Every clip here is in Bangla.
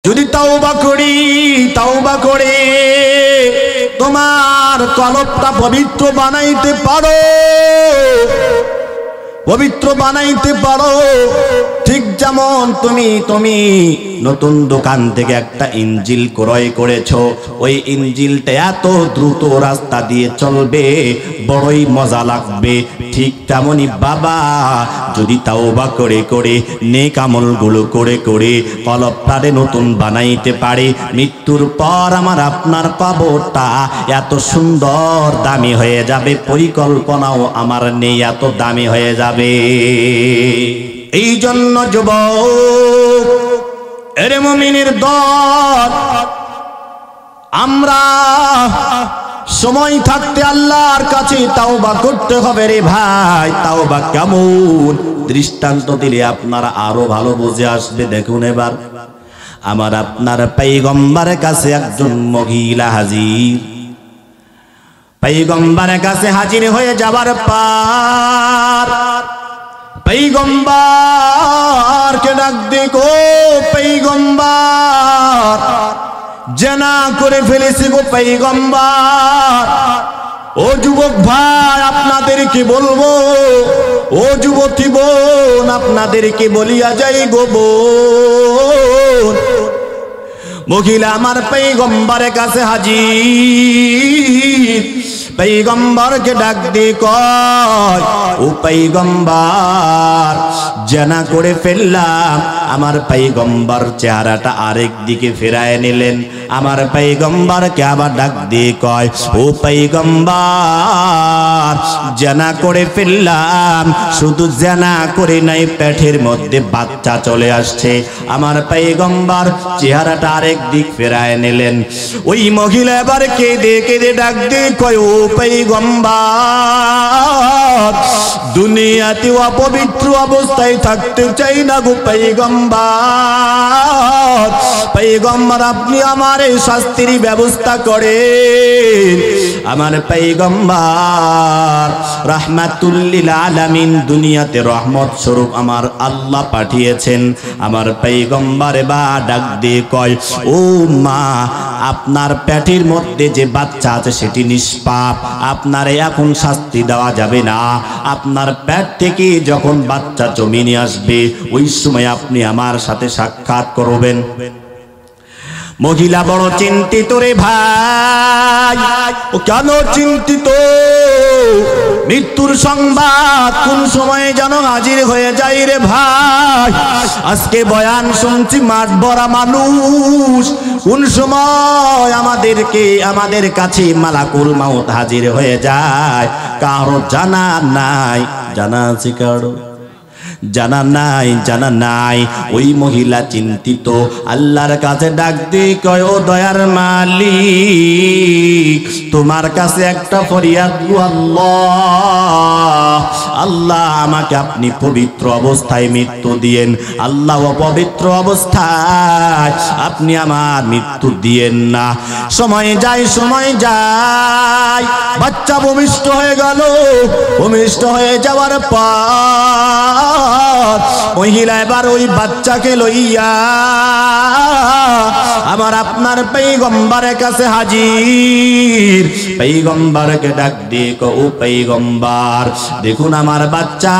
যদি তাওবা করে তোমার কলবটা পবিত্র বানাইতে পারো, ঠিক যেমন তুমি নতুন দোকান থেকে একটা ইঞ্জিল ক্রয় করেছো, ওই ইঞ্জিলটা এত দ্রুত রাস্তা দিয়ে চলবে, বড়ই মজা লাগবে। ঠিক তেমনি বাবা যদি তাওবা করে নেক আমলগুলো করে কলবটারে নতুন বানাইতে পারে, মৃত্যুর পর আমার আপনার কবরটা এত সুন্দর দামি হয়ে যাবে, পরিকল্পনাও আমার নেই, এত দামি হয়ে যাবে। এই জন্য যুবক, এরে মুমিনের দল, আমরা সময় থাকতে আল্লাহর কাছে তাওবা করতে হবে রে ভাই। তাওবা কেমন দৃষ্টান্ত দিলে আপনারা আরো ভালো বুঝে আসবে। দেখুন এবার আমার আপনার পয়গম্বরের কাছে একজন মহিলা হাজির, পয়গম্বরের কাছে হাজির হয়ে যাবার পর পয়গম্বরকে ডাক দে, গো পয়গম্বর, জানা করে ফেলেছি গো পয়গম্বর। ও যুবক ভাই আপনাদেরকে বলবো, ও যুবতী বোন আপনাদেরকে বলিয়া যাই গো বোন, মহিলা আমার পয়গম্বরের কাছে হাজির। পয়গম্বরকে ডাক দিয়ে কয়, ও পয়গম্বর, জানা করে ফেললাম। আমার পয়গম্বর চেহারাটা আরেক দিকে ফেরায় নিলেন। আমার পয়গম্বরকে আবার ডাক দিয়ে কয়, ও পয়গম্বর, জানা করে ফেললাম। শুধু জানা করে নাই, পেটের মধ্যে বাচ্চা চলে আসছে। আমার পয়গম্বর চেহারাটা আরেক দিক ফেরায় নিলেন। ওই মহিলা এবার কেঁদে ডাক দিয়ে কয়, ও পয়গম্বর, দুনিয়াতে অপবিত্র অবস্থায় থাকতে চাই না গো পয়গম্বর। পয়গম্বর আপনি আমার এই শাস্তির ব্যবস্থা করেন। আমার পয়গম্বর রাহমাতুল লিল আলামিন, দুনিয়াতে রহমত স্বরূপ আমার আল্লাহ পাঠিয়েছেন। আমার পয়গম্বর বা ডাক দিয়ে কয়, ও মা, আপনার পেটের মধ্যে যে বাচ্চা আছে সেটি নিষ্পাপ, আপনারে এখন শাস্তি দেওয়া যাবে না। আপনার পেট থেকে যখন বাচ্চা জমিনে আসবে, ওই সময় আপনি আমার সাথে সাক্ষাৎ করবেন। মহিলা বড় চিন্তিত রে ভাই। ও কেন চিন্তিত? মৃত্যুর সংবাদ কোন সময়ে যেন হাজির হয়ে যায় রে ভাই। আজকে বয়ান শুনছি মাঠ ভরা মানুষ, কোন সময় আমাদের কাছে মালাকুল মাউত হাজির হয়ে যায় কারো জানা নাই। জানা আছে কারো? জানা নাই। ওই মহিলা চিন্তিত, আল্লাহর কাছে ডাক দিয়ে কয়, ও দয়ার মালিক, তোমার কাছে একটা ফরিয়াদ গো আল্লাহ। আল্লাহ, আমাকে আপনি পবিত্র অবস্থায় মৃত্যু দিয়েন। আল্লাহ, অপবিত্র অবস্থায় আপনি আমার মৃত্যু দিয়েন না। সময় যায়, বাচ্চা ভূমিষ্ঠ হয়ে গেল। ভূমিষ্ঠ হয়ে যাওয়ার পর মহিলা এবার ওই বাচ্চাকে লইয়া আমার আপনার পয়গম্বরের কাছে হাজির। পয়গম্বরকে ডাক দিয়ে কয়, ও পয়গম্বর, দেখুন আমার বাচ্চা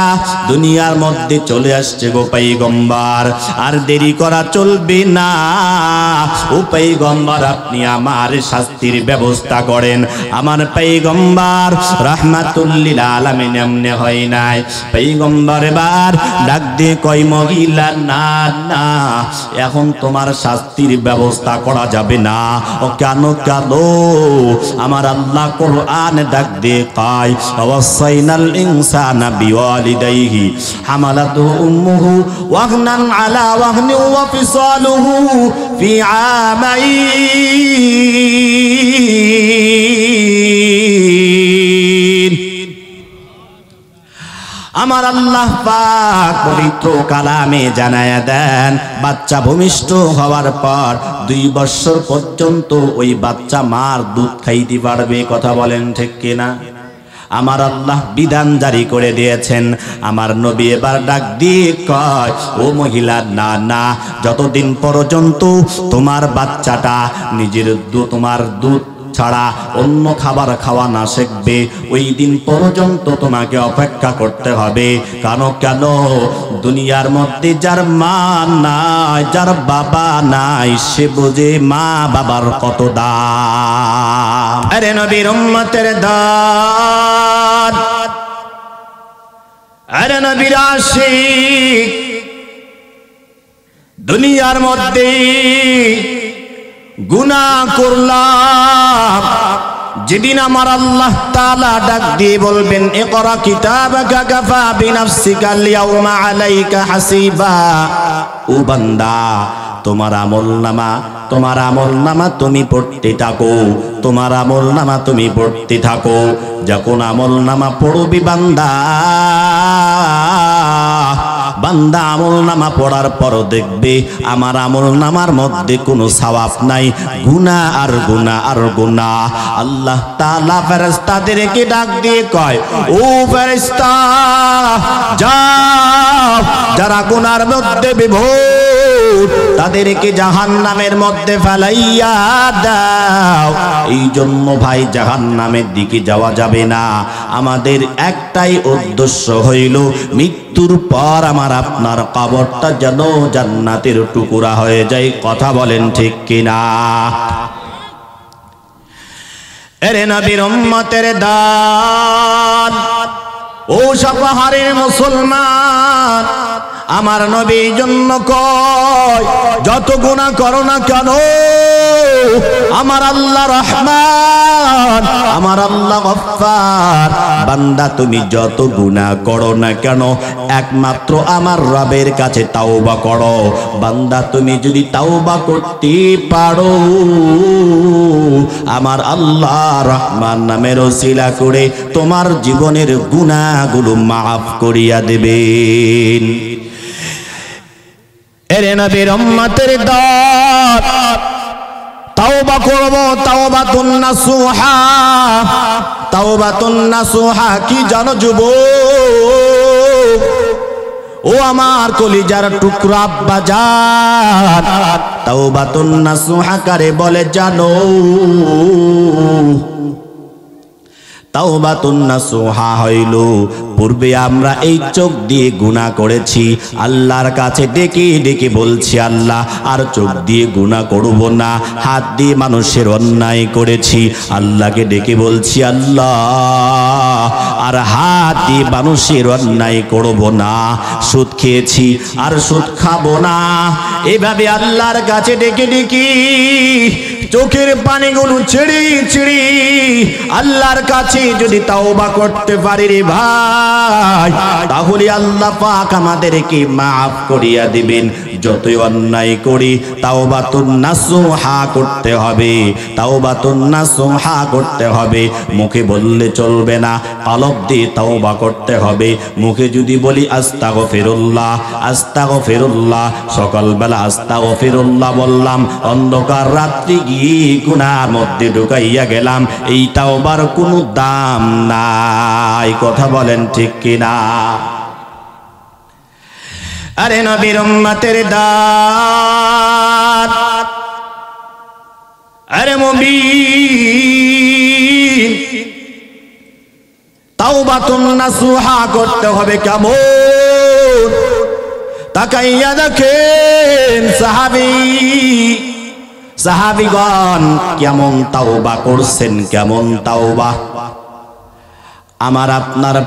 দুনিয়ার মধ্যে চলে আসছে গো পয়গম্বর, আর দেরি করা চলবে না। ও পয়গম্বর, আপনি আমার শাস্তির ব্যবস্থা করেন। আমার পয়গম্বর রাহমাতুল লিল আলামিন এমনি হয় নাই। পয়গম্বর এবার ডাক দিয়ে কয়, মহিলা, না, এখন তোমার শাস্তির ব্যবস্থা করা যাবে না। ও কেন? আমার আল্লাহ কোরআনে ডাক দিয়ে কয়, ওয়াসাইনাল ইনসানা বিওয়ালিদাইহি হামালাতুহু উম্মুহু ওয়াহনান আলা ওয়াহনি ওয়া ফিসালুহু ফি আমাইন। আমার আল্লাহ পাক পবিত্র কালামে জানায়া দেন, বাচ্চা ভূমিষ্ঠ হওয়ার পর 2 বছর পর্যন্ত ওই বাচ্চা মার দুধ খাইতে পারবে। কথা বলেন ঠিক কিনা? আমার আল্লাহ বিধান জারি করে দিয়েছেন। আমার নবী এবার ডাক দিয়ে কয়, ও মহিলা, না না, যতদিন পর্যন্ত তোমার বাচ্চাটা তোমার দুধ ছাড়া অন্য খাবার খাওয়া না শিখবে, ওই দিন পর্যন্ত তোমাকে অপেক্ষা করতে হবে। কেন দুনিয়ার মধ্যে যার মা নাই, যার বাবা নাই, সে বুঝে মা বাবার কত দাম। আরে নবীর উম্মতের দান, আরে নবীর আশিক, দুনিয়ার মধ্যে গুনাহ করলাম, যেদিন আমার আল্লাহ তাআলা ডাক দিয়ে বলবেন, ইকরা কিতাবাকা কাফা বিনাফসিকা আল-ইয়াওমা আলাইকা হাসিবা। ও বান্দা, তোমার আমলনামা তুমি পড়তে থাকো, তোমার আমলনামা তুমি পড়তে থাকো। যখন আমলনামা পড়বি বান্দা আমলনামা পড়ার পর দেখবে আমার আমলনামার মধ্যে কোনো সওয়াব নাই, গুনাহ আর গুনাহ আর গুনাহ। আল্লাহ তাআলা ফেরেশতাদেরকে ডাক দিয়ে কয়, ও ফেরেশতা, যাও, যারা গুনার মধ্যে বিভোর তাদেরকে জাহান্নামের মধ্যে ফেলাইয়া দাও। এই জন্য ভাই জাহান্নামের দিকে যাওয়া যাবে না। আমাদের একটাই উদ্দেশ্য হইল, মৃত্যুর পর আমার আপনার কবরটা যেন জান্নাতের টুকরা হয়ে যায়। কথা বলেন ঠিক কিনা? এরে নবীর উম্মতের দান, ও সাপাহারের মুসলমান, আমার নবী জন্য কয়, যত গুনাহ করো না কেন, আমার আল্লাহ রহমান, আমার আল্লাহ গফফার। বান্দা তুমি যত গুনাহ করো না কেন, একমাত্র আমার রবের কাছে তাওবা করো। বান্দা তুমি যদি তাওবা করতে পারো, আমার আল্লাহ রহমান নামের ওসিলা করে তোমার জীবনের গুনাহগুলো মাফ করিয়া দেবেন। এরে নবীর উম্মতের দল, তাওবা করব, তাওবাতুন নাসুহা। তাওবাতুন নাসুহা কি জানো যুবক? ও আমার কলিজার টুকরা আব্বাজান, তাওবাতুন নাসুহা কারে বলে জানো? তাওবাতুন নাসুহা হইল, পূর্বে আমরা এই চোখ দিয়ে গুনাহ করেছি, আল্লাহর কাছে ডেকে ডেকে বলছি, আল্লাহ আর চোখ দিয়ে গুনাহ করব না। হাত দিয়ে মানুষের অন্যায় করেছি, আল্লাহকে ডেকে বলছি, আল্লাহ আর হাত দিয়ে মানুষের অন্যায় করব না। সুদ খেয়েছি, আর সুদ খাবো না। এভাবে আল্লাহর কাছে ডেকে ডেকে চোখের পানিগুলো ছেড়ে ছেড়ে আল্লাহর কাছে যদি তাওবা করতে পারি রে ভাই, তাহলে আল্লাহ পাক আমাদেরকে মাফ করিয়া দিবেন। যতই অন্যায় করি তাওবাতুন নাসুহা করতে হবে, তাওবাতুন নাসুহা করতে হবে। মুখে বললে চলবে না, কলব দিয়ে তাওবা করতে হবে। মুখে যদি বলি আস্তাগফিরুল্লাহ আস্তাগফিরুল্লাহ, সকালবেলা আস্তাগফিরুল্লাহ বললাম, অন্ধকার রাত্রি গিয়ে গুনার মধ্যে ঢুকাইয়া গেলাম, এই তাওবার কোনো দাম নাই। কথা বলেন ঠিক কিনা? আরে নবীর উম্মতের দান, আরে মুমিন, তাওবাতুন নাসুহা করতে হবে কেমন? তাকাইয়া দেখেন সাহাবীগণ কেমন তাওবা করছেন, কেমন তাওবা। আমার আপনার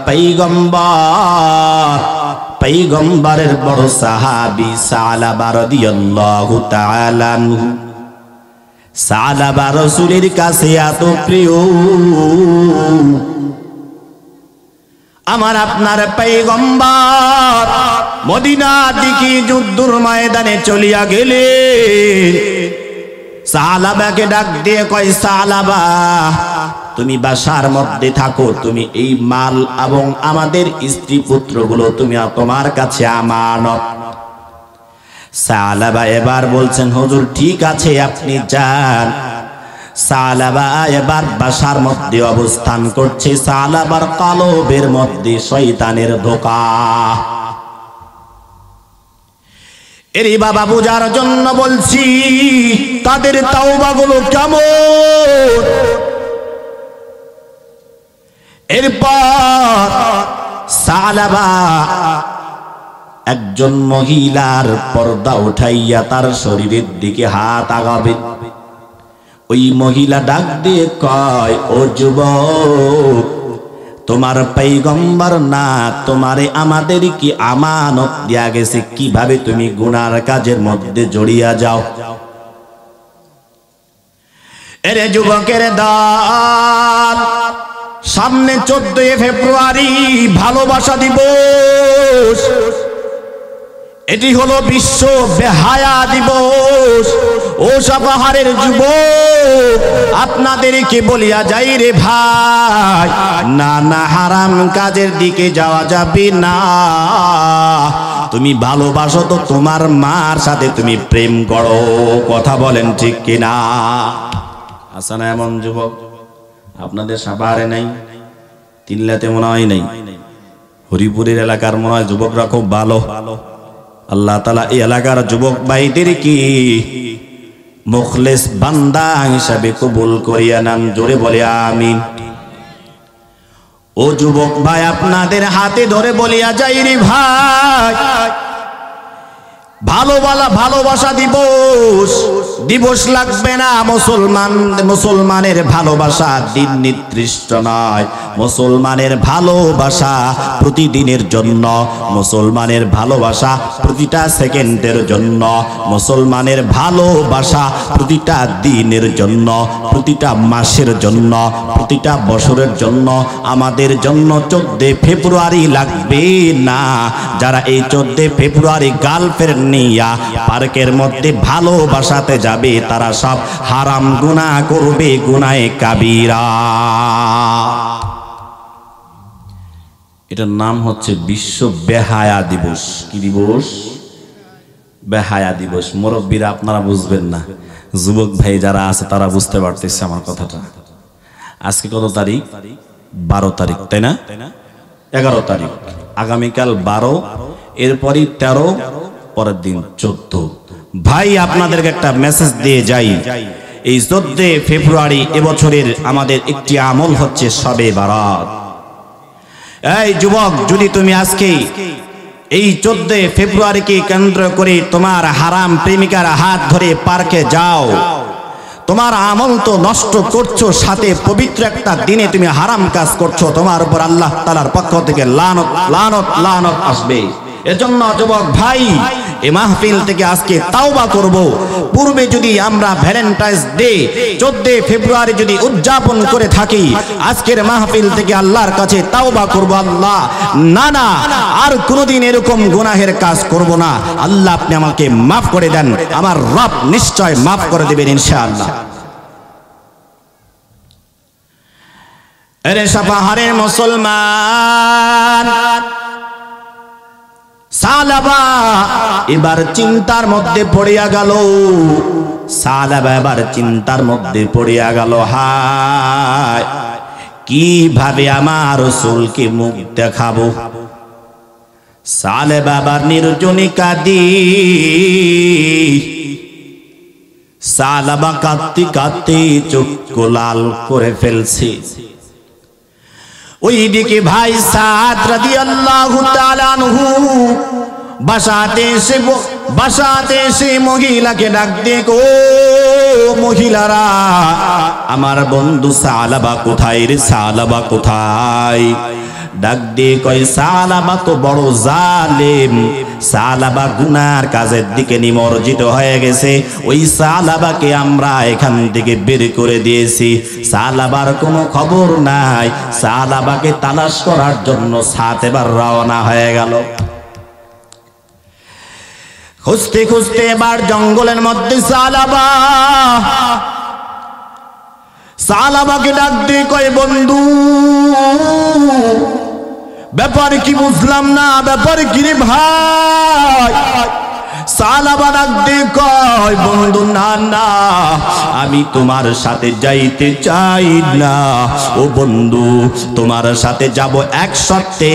পয়গম্বরের বড় সাহাবী সালাবা রাদিয়াল্লাহু তাআলা আনহু। সালাবা রাসূলের কাছে এত প্রিয়, আমার আপনার পয়গম্বর মদিনার দিকে যুদ্ধের ময়দানে চলিয়া গেলেন। সালাবাকে ডাক দিয়ে কয়, সালাবা তুমি বাসার মধ্যে থাকো, তুমি এই মাল এবং আমাদের স্ত্রী পুত্রগুলো তুমি তোমার কাছে আমানত। সালাবা এবার বলছেন, হুজুর ঠিক আছে আপনি যান। সালাবা এবার বাসার মধ্যে অবস্থান করছে। সালাবার কলবের মধ্যে শয়তানের ধোঁকা। এরে বাবা বুঝার জন্য বলছি, তাদের তাওবাগুলো কেমন। এরপর সালাবা একজন মহিলার পর্দা উঠাইয়া তার শরীরের দিকে হাত আগাবে। ওই মহিলা ডাক দিয়ে কয়, ও যুবক, তোমার পয়গম্বর না তোমারে আমাদের কি আমানত দেয়া গেছে, কিভাবে তুমি গুনার কাজের মধ্যে জড়িয়ে যাও। এরে যুবকের দল, সামনে 14 ফেব্রুয়ারি ভালোবাসা দিবস। এটি হলো বিশ্ব বেহায়া দিবস। ও সাপাহারের যুবক, আপনাদেরকে বলিয়া যাই রে ভাই, না না হারাম কাজের দিকে যাওয়া যাবে না। তুমি ভালোবাসো তো তোমার মার সাথে তুমি প্রেম করো, কথা বলেন ঠিক কিনা? আছে না এমন যুবক? আপনাদের সাপাহারে নাই, তিল্লাতে মনে হয় নাই, হরিপুরের এলাকার মনে হয় যুবকরা খুব ভালো। আল্লাহ তাআলা এই এলাকার যুবক ভাইদের কি মুখলেস বান্দা হিসাবে কবুল করিয়া নাম, জোরে বলে আমিন। ও যুবক ভাই, আপনাদের হাতে ধরে বলিয়া যাই রে ভাই, ভালোবাসা দিবস লাগবে না। মুসলমানের ভালোবাসা দিন নির্দিষ্ট নয়। মুসলমানের ভালোবাসা প্রতিদিনের জন্য, মুসলমানের ভালোবাসা প্রতিটা সেকেন্ডের জন্য, মুসলমানের ভালোবাসা প্রতিটা দিনের জন্য, প্রতিটা মাসের জন্য, প্রতিটা বছরের জন্য। আমাদের জন্য 14 ফেব্রুয়ারি লাগবে না। যারা এই 14 ফেব্রুয়ারি গার্লফ্রেন্ড নিয়া পার্কের মধ্যে ভালোবাসাতে যাবে, তারা সব হারাম গুনাহ করবে, গুনাহে কাবীরা। এটার নাম হচ্ছে বিশ্ব বেহায়া দিবস। কি দিবস? বেহায়া দিবস। মুরব্বীরা আপনারা বুঝবেন না, যুবক ভাই যারা আছে তারা বুঝতে পারতেছে আমার কথাটা। আজকে কত তারিখ? 12 তারিখ, তাই না? 11 তারিখ, আগামীকাল 12, এরপরই 13, পরের দিন 14। ভাই আপনাদেরকে একটা মেসেজ দিয়ে যাই, এই 14 ফেব্রুয়ারি এবছরের আমাদের একটি আমল হচ্ছে শবে বারাত। এই যুবক, যদি তুমি আজকে এই 14 ফেব্রুয়ারিকে কেন্দ্র করে তোমার হারাম প্রেমিকার হাত ধরে পার্কে যাও, তোমার আমল তো নষ্ট করছো, সাথে পবিত্র একটা দিনে তুমি হারাম কাজ করছো, তোমার উপর আল্লাহ তাআলার পক্ষ থেকে লানত লানত লানত আসবে। এজন্য যুবক ভাই, এই মাহফিল থেকে আজকে তাওবা করব। পূর্বে যদি আমরা ভ্যালেন্টাইন্স ডে 14 ফেব্রুয়ারি যদি উদযাপন করে থাকি, আজকের মাহফিল থেকে আল্লাহর কাছে তাওবা করব, আল্লাহ না না আর কোনোদিন এরকম গুনাহের কাজ করব না। আল্লাহ আপনি আমাকে মাফ করে দেন, আমার রব নিশ্চয় মাফ করে দেবেন ইনশাআল্লাহ। আরে সাপাহারের মুসলমান, সালাবা এবার চিন্তার মধ্যে পড়িয়া গেল। সালাবা এবার চিন্তার মধ্যে পড়িয়া গেল, হায় কিভাবে আমার রাসূলকে মুখ দেখাবো। সালাবা আবার নির্জনে কাঁদি। সালাবা কাঁদতে কাঁদতে চোখ লাল করে ফেলছে। ওইদিকে ভাই সাদ রাদিয়াল্লাহু তাআলা আনহু বাসাতে এসে মহিলাকে ডাক দিয়ে, ও মহিলারা, আমার বন্ধু সালাবা কোথায় রে? সালাবা কোথায়? ডাক দিয়ে কয়, সালাবা তো বড় জালেম, সালাবা গুনার কাজের দিকে নিমজ্জিত হয়ে গেছে, ওই সালাবাকে আমরা এখান থেকে বের করে দিয়েছি। সালাবার কোনো খবর নাই। সালাবাকে তালাশ করার জন্য সাত এবার রওনা হয়ে গেল। খুঁজতে খুঁজতে এবার জঙ্গলের মধ্যে সালাবাকে ডাক দিয়ে কয়, বন্ধু ব্যাপার কি বুঝলাম না, ব্যাপার কি রে ভাই? সালাবা ডাক দিয়ে কয়, বন্ধু না না, আমি তোমার সাথে যাইতে চাই না। ও বন্ধু, তোমার সাথে যাব এক শর্তে,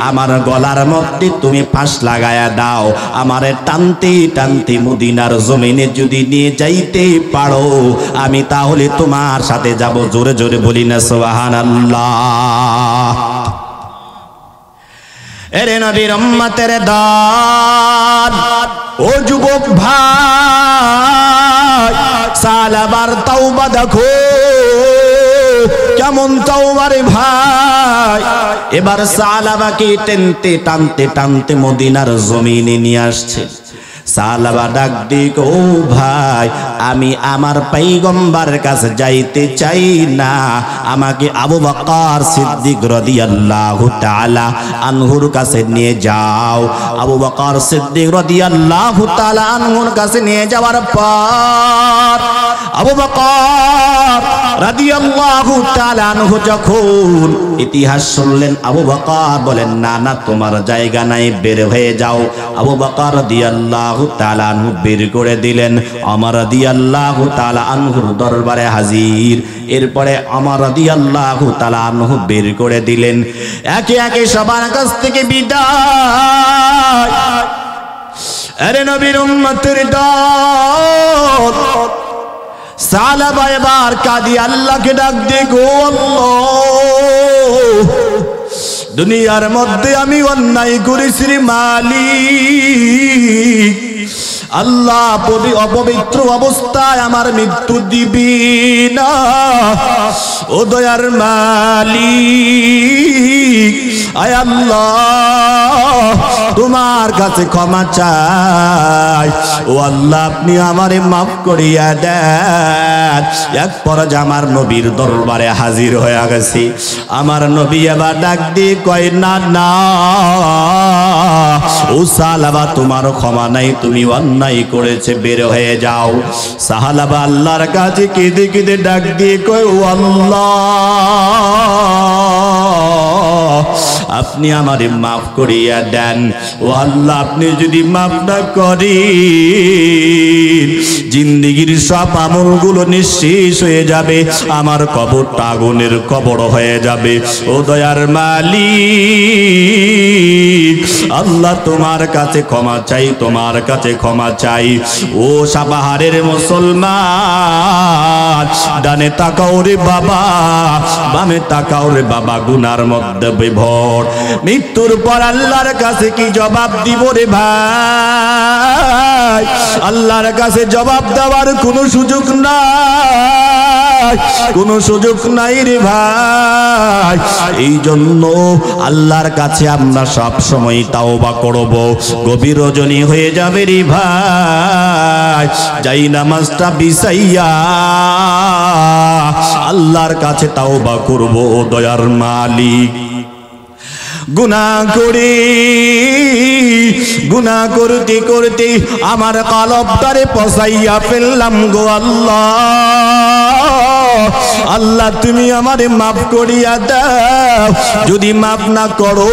আমার গলার মধ্যে তুমি ফাঁস লাগায়া দাও। আমারে টানতে টানতে মদিনার জমিনে যদি নিয়ে যাইতে পারো, আমি তাহলে তোমার সাথে যাব। জোরে জোরে বলি না সুবহানাল্লাহ। এরে নবীর উম্মতের দল, ও যুবক ভাই, সালাবার তওবা দেখো কেমন তওবা রে ভাই। এবার সালাবাকে টানতে টানতে টানতে মদিনার জমিনে নিয়ে আসছে। সালাবা ডাক দিক, ও ভাই, আমি আমার পয়গম্বরের কাছে যাইতে চাই না, আমাকে আবু বকর সিদ্দিক রাদিয়াল্লাহু তাআলা আনহুর কাছে নিয়ে যাও। আবু বকর সিদ্দিক রাদিয়াল্লাহু তাআলা আনহুর কাছে নিয়ে যাওয়ার পর আবু বকর রাদিয়াল্লাহু তাআলা আনহু যখন ইতিহাস শুনলেন, আবু বকর বলেন, না না, তোমার জায়গা নাই, বের হয়ে যাও। আবু বকর রাদিয়াল্লাহু তাআলা আনহু বের করে দিলেন। ওমর রাদিয়াল্লাহু তাআলা আনহুর দরবারে হাজির। এরপরে ওমর রাদিয়াল্লাহু তাআলা আনহু বের করে দিলেন। একে একে সবার কাছ থেকে বিদায়। আরে নবীর উম্মতের দল, সালাবা এবার কাঁদি আল্লাহকে ডাক দে, গো আল্লাহ, দুনিয়ার মধ্যে আমি অন্যায় করেছি মালিক। আল্লাহ, অপবিত্র অবস্থায় আমার মৃত্যু দিবি না। ও দয়ার মালিক, আয় আল্লাহ, তোমার কাছে ক্ষমা চাই। ও আল্লাহ, আপনি আমারে মাফ করিয়া দেন। এক পর্যায়ে আমার নবীর দরবারে হাজির হয়ে গেছি। আমার নবী এবার ডাক দিয়ে কয়, না না, ও সালাবা, তোমার ক্ষমা নাই, তুমি অন্যায় করেছে, বের হয়ে যাও। সাহালাবা আল্লাহর কাছে কেঁদে কেঁদে ডাক দিয়ে কয়, ও আল্লাহ, আপনি আমারে মাফ করিয়া দেন। ও আল্লাহ, আপনি যদি মাফ না করেন, জিন্দেগির সব আমলগুলো নিঃশেষ হয়ে যাবে, আমার কবরটা আগুনের কবর হয়ে যাবে। ও দয়ার মালিক, আল্লাহ, তোমার কাছে ক্ষমা চাই, তোমার কাছে ক্ষমা চাই। ও সাপাহারের মুসলমান, ডানে তাকাও রে বাবা, বামে তাকাও রে বাবা, গুনার মধ্যে বিভোর। মৃত্যুর পর আল্লাহর কাছে কি জবাব দিব রে ভাই? আল্লাহর কাছে জবাব দেওয়ার কোনো সুযোগ নাই, কোনো সুযোগ নাই রে ভাই। এই জন্য আল্লাহর কাছে আমরা সব সময় তাওবা করব। গভীর রজনী হয়ে যাবে রে ভাই, যাই নামাজটা বিছাইয়া আল্লাহর কাছে তাওবা করব। ও দয়ার মালিক, গুনাহ করতে করতে আমার কলবটারে পচাইয়া ফেললাম গো আল্লাহ। আল্লাহ, তুমি আমারে মাফ করিয়া দাও। যদি মাফ না করো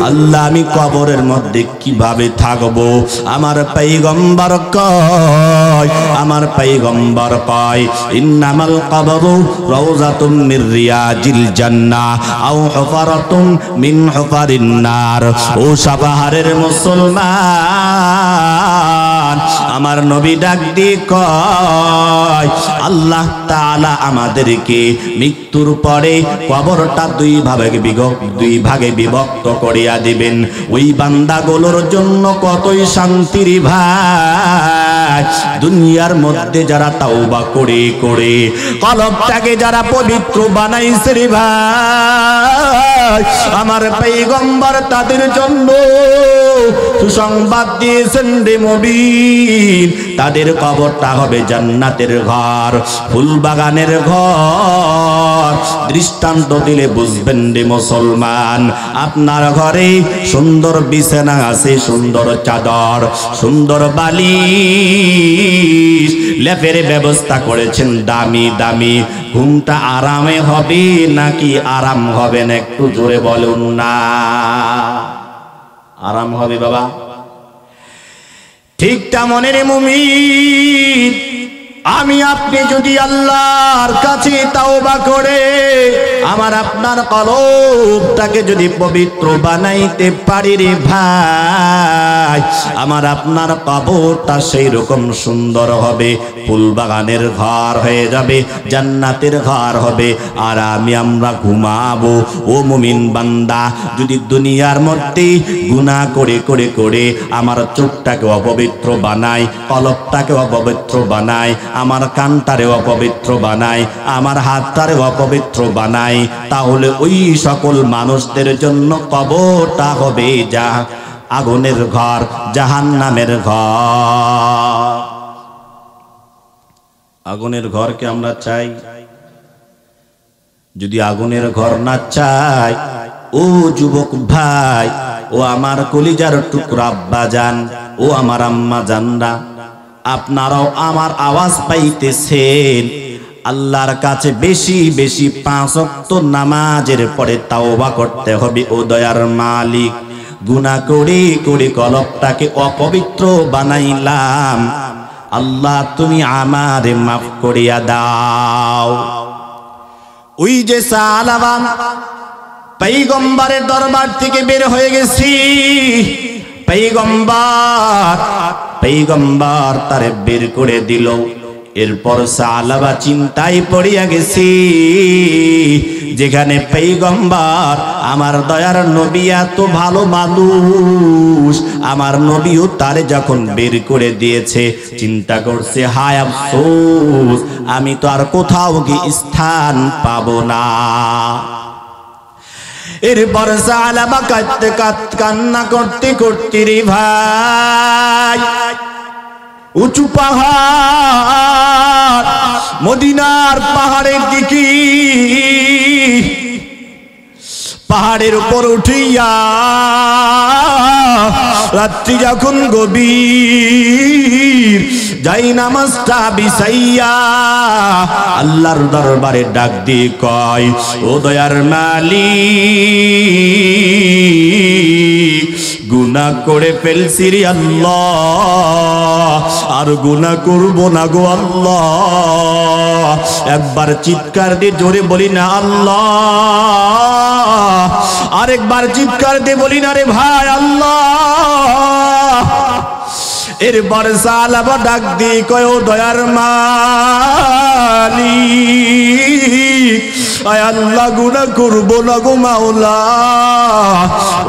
আল্লাহ, আমি কবরের মধ্যে কিভাবে থাকবো? আমার পয়গম্বর কয়, আমার পয়গম্বর কয়, ইন্নামাল কবরু রাউযাতুম মির রিয়াজিল জান্নাহ আও হুফারাতুম মিন হুফারিন নার। ও সাপাহারের মুসলমান, আমার নবী ডাক দিয়ে কয়, আল্লাহ তাআলা আমাদেরকে মৃত্যুর পরে কবরটা দুই ভাগে বিভক্ত করিয়া দিবেন। ওই বান্দাগুলোর জন্য কতই শান্তির ভাই। দুনিয়ার মধ্যে যারা তাওবা করে করে কলবটাকে যারা পবিত্র বানাইছে রে ভাই, আমার পয়গম্বর তাদের জন্য সুসংবাদ দিয়েছেন রে মুবিন। তাদের কবরটা হবে জান্নাতের ঘর, ফুল বাগানের ঘর। দৃষ্টান্ত দিলে বুঝবেন রে মুসলমান। আপনার ঘরে সুন্দর বিছানা আছে, সুন্দর চাদর, সুন্দর বালিশ, লেপের ব্যবস্থা করেছেন দামি দামি। ঘুমটা আরামে হবে নাকি আরাম হবে না? একটু জোরে বলুন না। আরাম হবে বাবা, ঠিক তেমন রে মুমিন। আমি আপনি যদি আল্লাহর কাছে তাওবা করে আমার আপনার কলবটাকে যদি পবিত্র বানাইতে পারি রে ভাই, আমার আপনার কবরটা সেই রকম সুন্দর হবে, ফুল বাগানের ঘর হয়ে যাবে, জান্নাতের ঘর হবে। আর আমরা ঘুমাবো। ও মুমিন বান্দা, যদি দুনিয়ার মধ্যে গুনাহ করে করে করে আমার চোখটাকে অপবিত্র বানাই, কলবটাকে অপবিত্র বানাই, আমার কানটারে অপবিত্র বানাই, আমার হাতটারে অপবিত্র বানাই, তাহলে ওই সকল মানুষদের জন্য কবরটা হবে আগুনের ঘর, জাহান্নামের ঘর। আগুনের ঘরকে আমরা চাই? যদি আগুনের ঘর না চাই, ও যুবক ভাই, ও আমার কলিজার টুকরা আব্বা জান, ও আমার আম্মা জানরা, আপনারাও আমার আওয়াজ পাইতেছেন, আল্লাহর কাছে বেশি বেশি 5 ওয়াক্ত নামাজের পরে তাওবা করতে হবে। ও দয়ার মালিক, গুনাহ করে করে কলবটাকে অপবিত্র বানাইলাম, আল্লাহ তুমি আমারে মাফ করিয়া দাও। ওই যে সাহাবা পয়গম্বরের দরবার থেকে বের হয়ে গেছি, পয়গম্বর তারে বের করে দিল। এরপর সাহাবা চিন্তায় পড়িয়া গেছি, যেখানে পয়গম্বর আমার দয়ার নবী এত ভালো মানুষ, আমার নবীও তারে যখন বের করে দিয়েছে, চিন্তা করছে হায় আফসোস, আমি তো আর কোথাও গিয়ে স্থান পাবো না। এরপর সাহাবা কাঁদতে কাঁদতে কান্না করতে করতে রে ভাই, উঁচু পাহাড়, মদিনার পাহাড়ের দিকে, পাহাড়ের উপর উঠিয়া রাত্রি যখন গভীর, যাই নামাজটা বিছাইয়া আল্লাহর দরবারে ডাক দিয়ে কয়, ও দয়ার মালিক, গুনাহ করে ফেলছি রে আল্লাহ, আর গুনাহ করব না গো আল্লাহ। একবার চিৎকার দিয়ে জোরে বলি না আল্লাহ, আরেকবার চিৎকার দিয়ে বলি না রে ভাই আল্লাহ। এরপর সাহাবা ডাক দিয়ে কয়, ও দয়ার মালিক, আয় আল্লাহ, গুনাহ করব না গো মাওলা,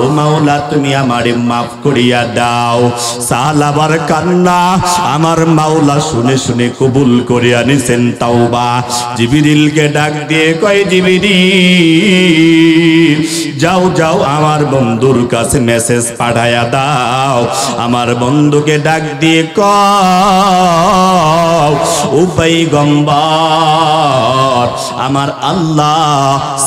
ও মাওলা তুমি আমারে মাফ করিয়া দাও। সাহাবার কান্না আমার মাওলা শুনে শুনে কবুল করে আনিছেন তাওবা। জিবরিলকে ডাক দিয়ে কয়, জিবরিল যাও যাও আমার বন্ধুর কাছে মেসেজ পাঠায়া দাও। আমার বন্ধুকে ডাক দিয়ে কও, ও পয়গম্বর, আমার আল্লাহ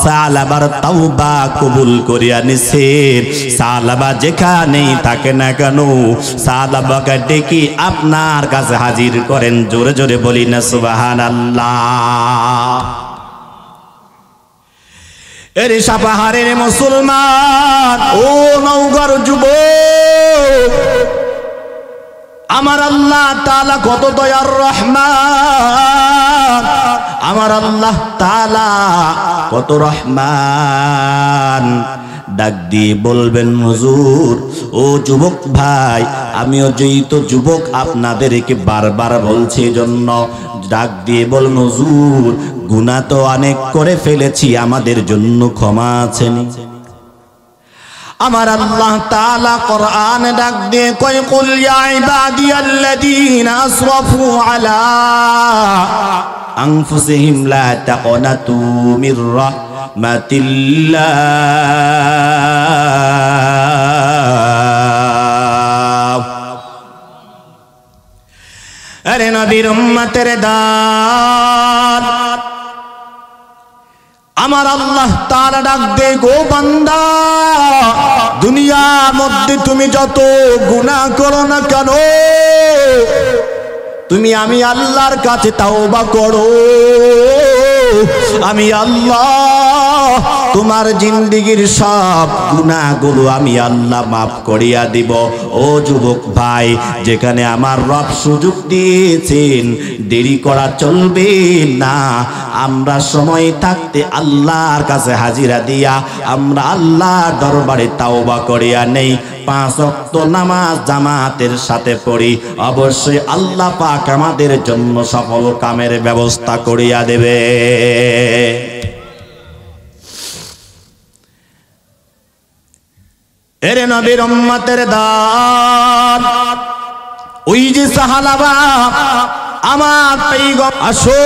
সাহাবার তাওবা কবুল করিয়া নিছেন। সাহাবা যেখানেই থাকে না কেন, সাহাবাকে ডেকে আপনার কাছে হাজির করেন। জোরে জোরে বলি না সুবহানাল্লাহ। এর সাপাহারের মুসলমান, ও নওগাঁর যুবক, আমার আল্লাহ তাআলা কত দয়ার রহমান, আমার আল্লাহ তাআলা কত রহমান। ডাক দিয়ে বলবেন, হুজুর, ও যুবক ভাই, আমিও যেহেতু যুবক আপনাদেরকে বারবার বলছি, জন্য ডাক দিয়ে বলুন, হুজুর গুনাহ তো অনেক করে ফেলেছি, আমাদের জন্য ক্ষমা আছেন? আমার আল্লাহ তাআলা কোরআনে ডাক দিয়ে কয়, কুল ইয়া ইবাদিয়াল্লাযীনা আসরাফু আলা আনফুসিহিম লা তাকনাতু মির রাহমাতিল্লাহ। আরে নবীর উম্মতের দান, আমার আল্লাহ তাআলা ডাক দে, গো বান্দা, দুনিয়ার মধ্যে তুমি যত গুনাহ করো না কেন, তুমি আমি আল্লাহর কাছে তাওবা করো, আমি আল্লাহ তোমার জিন্দেগীর সব গুনাহগুলো আমি আল্লাহ মাফ করিয়া দিব। ও যুবক ভাই, যেখানে আমার রব সুযোগ দিয়েছেন, দেরি করা চলবে না। আমরা সময় থাকতে আল্লাহর কাছে হাজিরা দিয়া আমরা আল্লাহর দরবারে তাওবা করিয়া নেই, 5 ওয়াক্ত নামাজ জামাতের সাথে পড়ি, অবশ্যই আল্লাহ পাক আমাদের জন্য সফল কামের ব্যবস্থা করিয়া দেবে। এরে নবীর উম্মতের দল, ওই যে সাহাবা আমার পয়গম্বর, আসো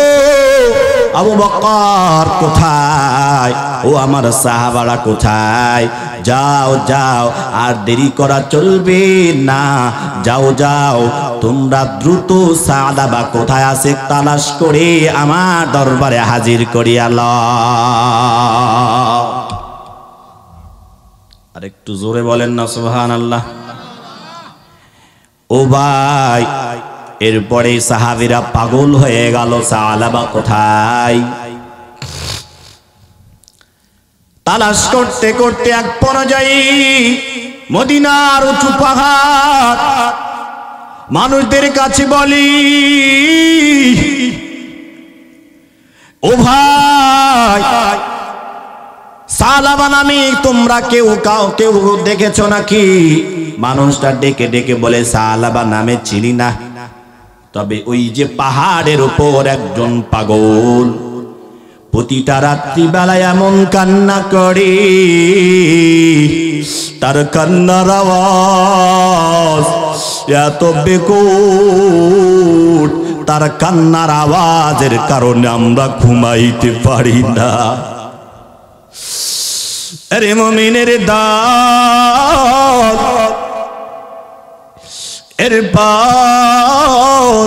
আবু বকর কোথায়, ও আমার সাহাবারা কোথায়, যাও যাও, আর দেরি করা চলবে না, যাও যাও, তোমরা দ্রুত সাহাবা কোথায় আছে তালাশ করে আমার দরবারে হাজির করিয়া লও। আর একটু জোরে বলেন না সুবহানাল্লাহ। ও ভাই, এরপরে সাহাবীরা পাগল হয়ে গেল, সাহাবা কোথায়, তালাশ করতে করতে এক পর্যায়ে মদিনার উঁচু পাহাড় মানুষদের কাছে বলি, ও ভাই, সালাবা নামে তোমরা কেউ দেখেছো নাকি? মানুষটা ডেকে ডেকে বলে, সালাবা নামে চিনি না, তবে ওই যে পাহাড়ের উপর একজন পাগল প্রতিটা রাত্রিবেলায় এমন কান্না করে, তার কান্নার আওয়াজ এত বেকুট, তার কান্নার আওয়াজের কারণে আমরা ঘুমাইতে পারি না। আরে মুমিনের দল, এরপর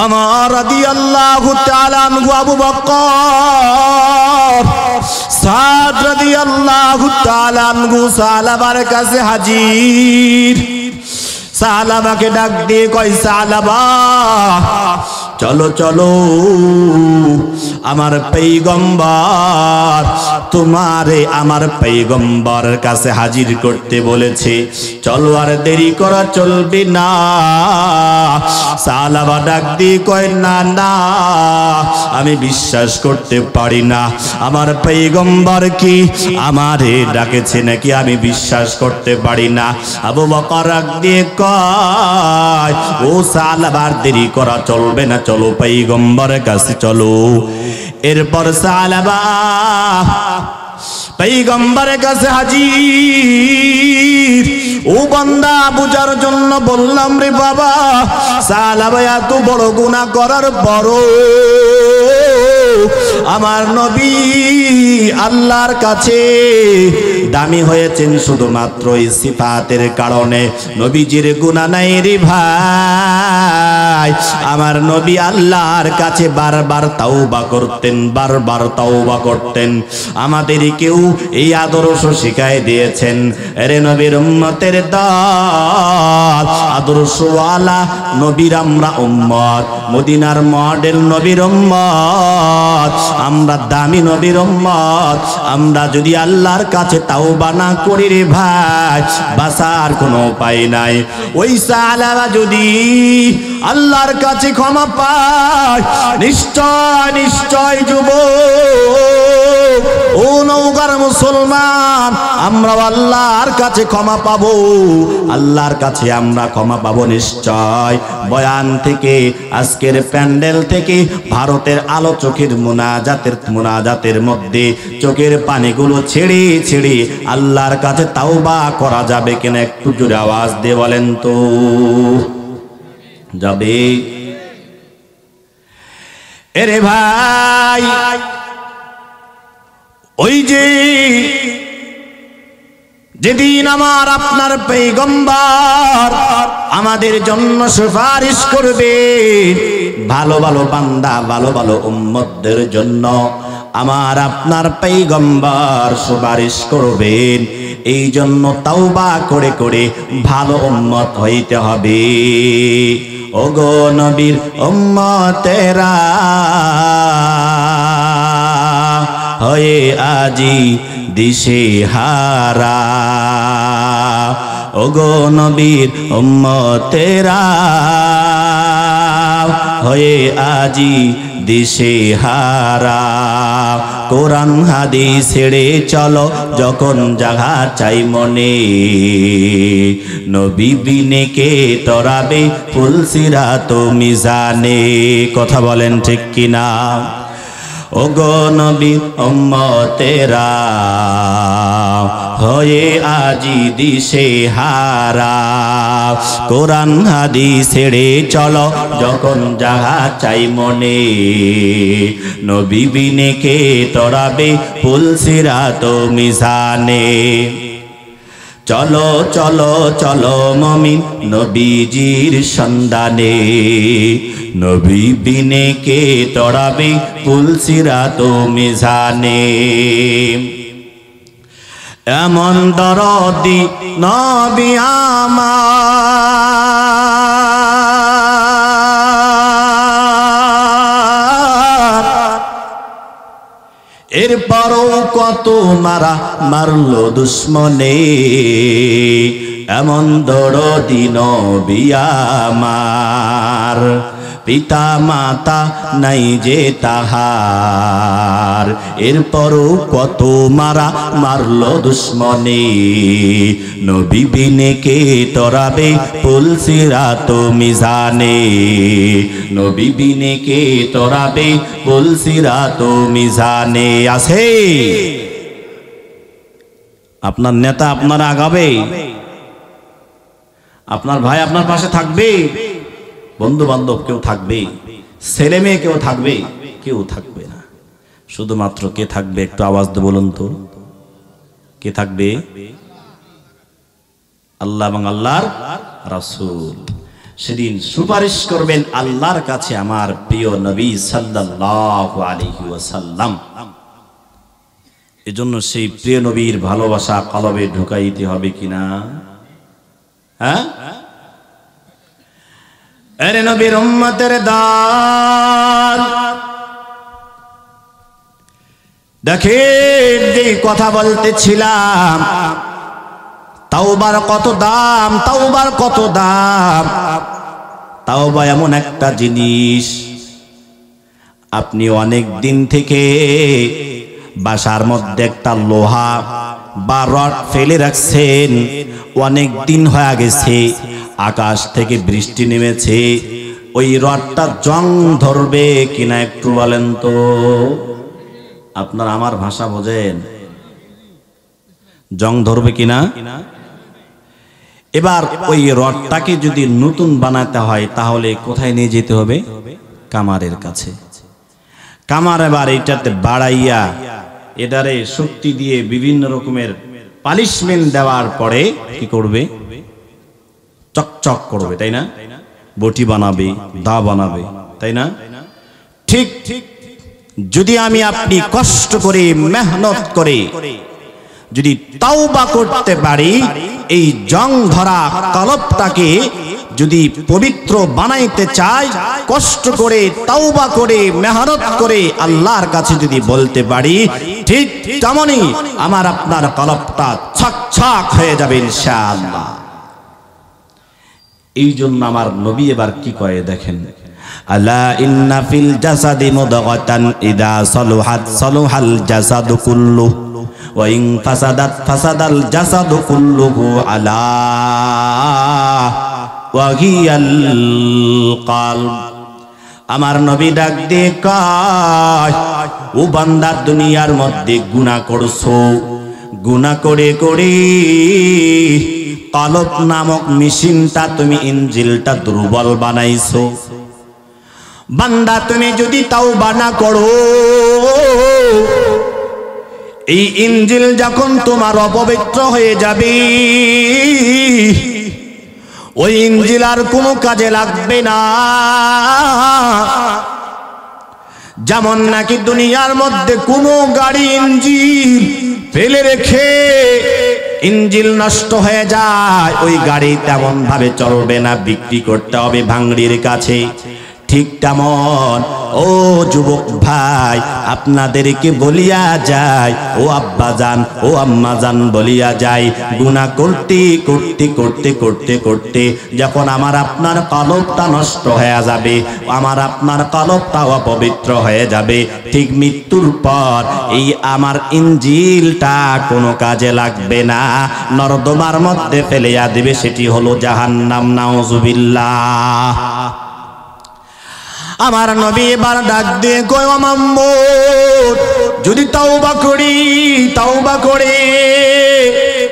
আমার রাদিয়াল্লাহু তাআলা আনহু আবু বকর, সাদ রাদিয়াল্লাহু তাআলা আনহু সাহাবার কাছে হাজির। সাহাবাকে ডাক দিয়ে কয়, সাহাবা চলো চলো, আমার পয়গম্বর তোমারে আমার পয়গম্বরের কাছে হাজির করতে বলেছে, চলো, আর দেরি করা চলবে না। সাহাবা ডাক দিয়ে কয়, না না, আমি বিশ্বাস করতে পারি না, আমার পয়গম্বর কি আমারে ডাকেছে নাকি আমি বিশ্বাস করতে পারি না। আবু বকর ডাক দিয়ে কয়, ও সাহাবা, দেরি করা চলবে না, চলো পয়গম্বরের কাছে চলো। এরপর সাহাবা পয়গম্বরের কাছে হাজির। ও বান্দা, বুঝার জন্য বললাম রে বাবা, সাহাবা এত বড় গুনাহ করার পরও আমার নবী আল্লাহর কাছে দামি হয়েছেন শুধুমাত্র এই সিফাতের কারণে। নবীজির গুনাহ নাই রে ভাই, আমার নবী আল্লাহর কাছে বারবার তাওবা করতেন, বারবার তাওবা করতেন। আমাদেরকেও এই আদর্শ শিখাই দিয়েছেন। এরে নবীর উম্মতের দল, আদর্শওয়ালা নবীর আমরা উম্মত, মদিনার মডেল নবীর উম্মত, আমরা দামি নবীর উম্মত। আমরা যদি আল্লাহর কাছে তাওবা না করি রে ভাই, বাঁচার কোনো উপায় নাই। ওই সাহাবা যদি আল্লাহর কাছে ক্ষমা পায়, নিশ্চয় নিশ্চয় যুবক ও নওগাঁর মুসলমান, আমরা আল্লাহর কাছে ক্ষমা পাবো, আল্লাহর কাছে আমরা ক্ষমা পাবো নিশ্চয়। বয়ান থেকে, আজকের প্যান্ডেল থেকে, ভারতের আলো চোখের মুনাজাতের মধ্যে চোখের পানিগুলো ছেড়ে ছেড়ে আল্লাহর কাছে তাওবা করা যাবে কিনা একটু জোরে আওয়াজ দিয়ে বলেন তো, যাবে? এরে ভাই, ওই যে যেদিন আমার আপনার পয়গম্বর আমাদের জন্য সুপারিশ করবে, ভালো ভালো বান্দা, ভালো ভালো উম্মতদের জন্য আমার আপনার পয়গম্বর সুপারিশ করবেন। এই জন্য তাওবা করে করে ভালো উম্মত হইতে হবে। ওগো নবীর উম্মতেরা, হয়ে আজি দিশেহারা। ওগো নবীর উম্মতেরা হয়ে আজি দিশেহারা। কোরআন হাদিস ছেড়ে চলো যখন জাগা চাই মনে, নবী বিনে কে তরাবে ফুলসিরাত মিজানে। কথা বলেন ঠিক কিনা? ওগো নবীর উম্মতেরা হয়ে আজি দিশেহারা। কোরআন হাদিস ছেড়ে চলো যখন যাহা চাই মনে, নবী বিনে কে তরাবে ফুলসিরাত মিজানে। চলো চলো চলো মুমিন নবীজির সন্ধানে, নবী বিনে কে তড়াবে ফুলসিরাত মিজানে। এমন দরদি নবী আমার, এরপরও কত মারা মারলো দুশ্মনে। এমন দরদি নবী আমার, পিতা মাতা নাই যে তাহার, এরপরও কত মারা মারলো দুশ্মনে। নবী বিনে কে তরাবে ফুলসিরাত মিজানে, নবী বিনে কে তরাবে ফুলসিরাত মিজানে। আছে আপনার নেতা আপনার আগাবে, আপনার ভাই আপনার পাশে থাকবে, বন্ধু বান্ধব কেউ থাকবে, ছেলে মেয়ে কেউ থাকবে, কেউ থাকবে না। শুধুমাত্র কে থাকবে? একটু আওয়াজ দিয়ে বলুন তো, কে থাকবে? আল্লাহ এবং আল্লাহর রাসূল। সেদিন সুপারিশ করবেন আল্লাহর কাছে আমার প্রিয় নবী সাল্লাল্লাহু আলাইহি ওয়াসাল্লাম। এজন্য সেই প্রিয় নবীর ভালোবাসা কলবে ঢুকাইতে হবে কিনা? হ্যাঁ, আরে নবীর উম্মতের দান দেখেন, যে কথা বলতেছিলাম, তাওবার কত দাম, তাওবার কত দাম। তাওবা এমন একটা জিনিস, আপনি অনেক দিন থেকে বাসার মধ্যে একটা লোহা বা রড ফেলে রাখছেন, অনেক দিন হয়ে গেছে, আকাশ থেকে বৃষ্টি নেমেছে, ওই রডটা জং ধরবে কিনা একটু বলেন তো? আপনার আমার ভাষা বোঝেন? জং ধরবে কিনা? এবার ওই রডটাকে যদি নতুন বানাতে হয় তাহলে কোথায় নিয়ে যেতে হবে? কামারের কাছে। কামার এবার এটাতে বাড়াইয়া এটারে শক্তি দিয়ে বিভিন্ন রকমের পালিশমেন্ট দেওয়ার পরে কি করবে? চকচক করবে, তাই না? বটি বানাবে, দা বানাবে, তাই না? ঠিক যদি আমি আপনি কষ্ট করে মেহনত করে যদি তাওবা করতে পারি, এই জং ধরা কলবটাকে যদি পবিত্র বানাইতে চাই, কষ্ট করে তাওবা করে মেহনত করে আল্লাহর কাছে যদি বলতে পারি, ঠিক তেমনই আমার আপনার কলবটা ছকছক হয়ে যাবে ইনশাআল্লাহ। এই জন্য আমার নবী এবার কি কয় দেখেন, আলা ইন্না ফিল জাসাদি মুদগাতান ইদা সালুহাত সালুহাল জাসাদু কুল্লু ওয়া ইন ফাসাদাত ফাসাদাল জাসাদু কুল্লুহু আলা ওয়া হিয়াল কলব। আমার নবী ডাক দিয়ে কয়, ও বান্দা, দুনিয়ার মধ্যে গুনাহ করছো, গুনাহ করে করে কলব নামক মেশিনটা তুমি, ইঞ্জিলটা দুর্বল বানাইছো। বান্দা, তুমি যদি তাওবা না করো, এই ইঞ্জিল যখন তোমার অপবিত্র হয়ে যাবে, ওই ইঞ্জিল আর কোনো কাজে লাগবে না। যেমন নাকি দুনিয়ার মধ্যে কোনো গাড়ি ইঞ্জিল ফেলে রেখে ইঞ্জিল নষ্ট হয়ে যায়, ওই গাড়ি তেমন ভাবে চলবে না, বিক্রি করতে হবে ভাঙড়ির কাছে। ঠিক তেমন ও যুবক ভাই আপনাদেরকে বলিয়া যায়, ও আব্বাজান ও আম্মাজান বলিয়া যায়, গুনাহ করতে করতে করতে করতে করতে যখন আমার আপনার কলবটা নষ্ট হয়ে যাবে, আমার আপনার কলবটা অপবিত্র হয়ে যাবে, ঠিক মৃত্যুর পর এই আমার ইনজিলটা কোনো কাজে লাগবে না, নরদমার মধ্যে ফেলিয়া দিবে, সেটি হলো জাহান্নাম। নাউজুবিল্লাহ। আমার নবী এবার ডাক দিয়ে কয়, ও মাম্মুদ, যদি তাওবা করে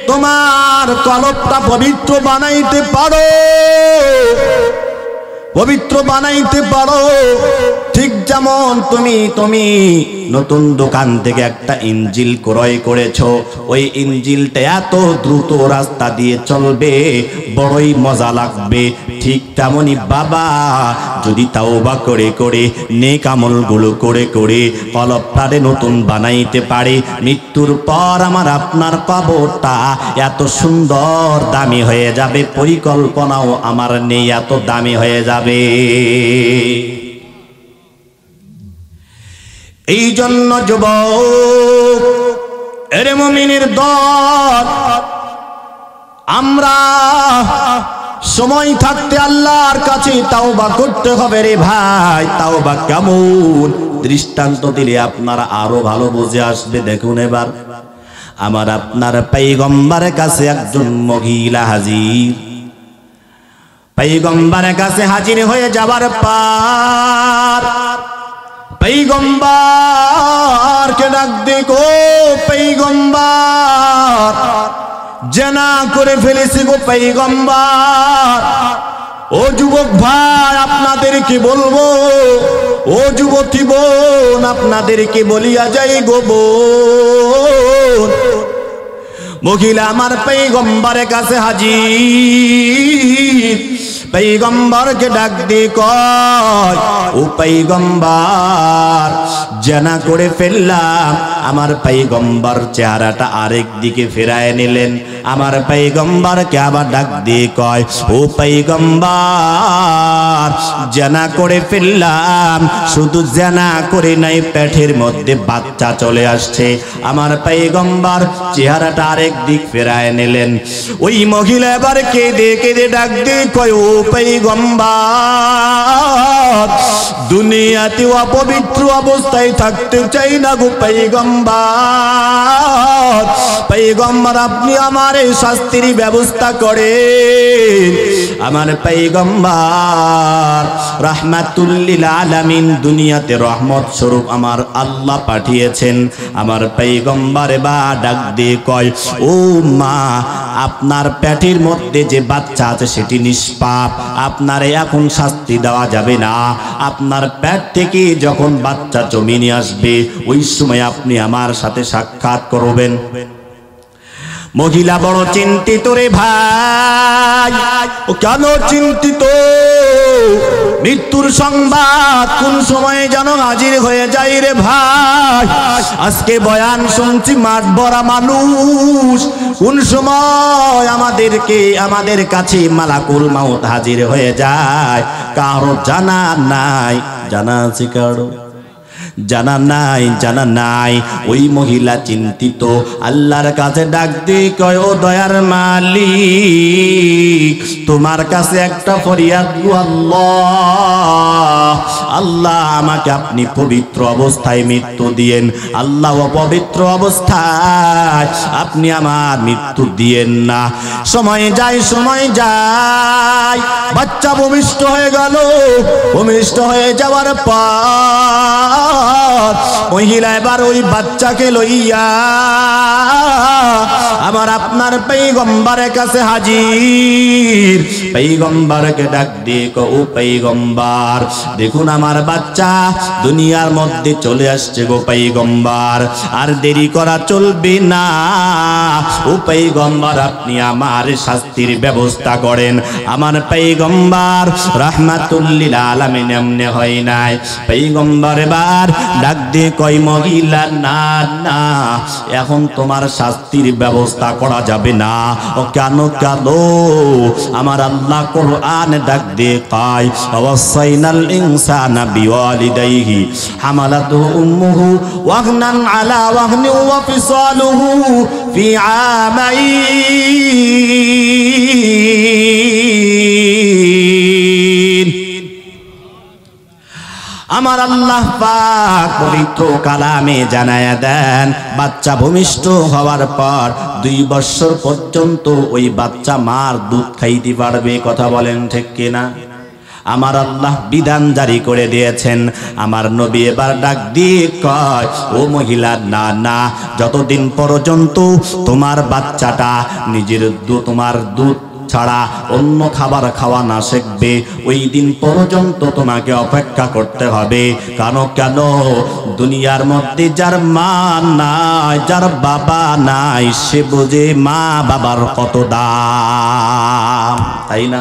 তোমার কলবটা পবিত্র বানাইতে পারো, ঠিক যেমন তুমি নতুন দোকান থেকে একটা ইনজিল ক্রয় করেছো, ওই ইনজিলটা এত দ্রুত রাস্তা দিয়ে চলবে, বড়ই মজা লাগবে, ঠিক তেমনি বাবা যদি তাওবা করে করে নেক আমলগুলো করে করে কলবটারে নতুন বানাইতে পারে, মৃত্যুর পর আমার আপনার কবরটা এত সুন্দর দামি হয়ে যাবে, পরিকল্পনাও আমার নেই, এত দামি হয়ে যাবে। এই জন্য যুবক, এরে মুমিনের দল, আমরা সময় থাকতে আল্লাহর কাছে তাওবা করতে হবে রে ভাই। তাওবা কেমন দৃষ্টান্ত দিলে আপনারা আরো ভালো বুঝে আসবে। দেখুন এবার আমার আপনার পয়গম্বরের কাছে একজন মহিলা হাজির, পয়গম্বরের কাছে হাজির হয়ে যাবার পর পয়গম্বরকে ডাক দেখো, পয়গম্বর জানা করে ফেলেছে গো পয়গম্বর। ও যুবক ভাই আপনাদেরকে বলবো, ও যুবতী বোন আপনাদেরকে বলিয়া যাই গো বোন, মহিলা আমার পয়গম্বরের কাছে হাজির, পয়গম্বরকে ডাক দিয়ে কয়, ও পয়গম্বর জানা করে ফেললাম। আমার পয়গম্বর চেহারাটা আরেক দিকে ফেরায় নিলেন, আমার পয়গম্বরকে আবার ডাক দিয়ে কয়, ও পয়গম্বর জানা করে ফেললাম, শুধু জানা করে নাই পেটের মধ্যে বাচ্চা চলে আসছে। আমার পয়গম্বর চেহারাটা আরেক দিক ফেরায় নিলেন। ওই মহিলা এবার কেঁদে কেঁদে ডাক দিয়ে কয়, ও পয়গম্বর দুনিয়াতে অপবিত্র অবস্থায় থাকতে চাই না গো পয়গম্বর। পয়গম্বর আপনি আমার এই শাস্তির ব্যবস্থা করেন। আমার পয়গম্বর রাহমাতুল লিল আলামিন, দুনিয়াতে রহমত স্বরূপ আমার আল্লাহ পাঠিয়েছেন। আমার পয়গম্বর বা ডাক দিয়ে কয়, ও মা আপনার পেটের মধ্যে যে বাচ্চা আছে সেটি নিষ্পাপ, আপনারে এখন শাস্তি দেওয়া যাবে না। আপনার পেট থেকে যখন বাচ্চা জমিনে আসবে ওই সময় আপনি আমার সাথে সাক্ষাৎ করবেন। মহিলা বড় চিন্তিত রে ভাই। ও কেন চিন্তিত? মৃত্যুর সংবাদ কোন সময়ে যেন হাজির হয়ে যায় রে ভাই। আজকে বয়ান শুনছি মাঠ ভরা মানুষ, কোন সময় আমাদের কাছে মালাকুল মাউত হাজির হয়ে যায় কারো জানা নাই। জানা আছে কারো? জানা নাই। ওই মহিলা চিন্তিত, আল্লাহর কাছে ডাক দিয়ে কয়, ও দয়ার মালিক তোমার কাছে একটা ফরিয়াদ গো আল্লাহ। আল্লাহ আমাকে আপনি পবিত্র অবস্থায় মৃত্যু দিয়েন, আল্লাহ অপবিত্র অবস্থায় আপনি আমার মৃত্যু দিয়েন না। সময় যায়, বাচ্চা ভূমিষ্ঠ হয়ে গেল। ভূমিষ্ঠ হয়ে যাওয়ার পর মহিলা এবার ওই বাচ্চাকে লইয়া আমার আপনার পয়গম্বরের কাছে হাজির। পয়গম্বরকে ডাক দিয়ে কও, ও পয়গম্বর দেখুন আমার বাচ্চা দুনিয়ার মধ্যে চলে আসছে গো পয়গম্বর, আর দেরি করা চলবে না। ও পয়গম্বর আপনি আমার শাস্তির ব্যবস্থা করেন। আমার পয়গম্বর রাহমাতুল লিল আলামিন এমনি হয় নাই। পয়গম্বর এবার ডাক দিয়ে কয়, মহিলা না, এখন তোমার শাস্তির ব্যবস্থা ব্যবস্থা করা যাবে না। ও কেন কেন? আমার আল্লাহ কোরআনে ডাক দিয়ে কয় ওয়াসাইনাল ইনসানা বিওয়ালিদাইহি হামালাতুহু উম্মুহু ওয়াহনান আলা ওয়াহনি ওয়া ফিসালুহু ফি আমাইন। আমার আল্লাহ পাক পবিত্র কালামে জানায়া দেন, বাচ্চা ভূমিষ্ঠ হওয়ার পর 2 বছর পর্যন্ত ওই বাচ্চা মার দুধ খাইতে পারবে। কথা বলেন ঠিক কিনা? আমার আল্লাহ বিধান জারি করে দিয়েছেন। আমার নবী এবার ডাক দিয়ে কয়, ও মহিলা, না না, যতদিন পর্যন্ত তোমার বাচ্চাটা নিজের তোমার দুধ ছাড়া অন্য খাবার খাওয়া না শিখবে, ওই দিন পর্যন্ত তোমাকে অপেক্ষা করতে হবে। কেন? দুনিয়ার মধ্যে যার মা নাই, যার বাবা নাই, সে বোঝে মা বাবার কত দাম, তাই না?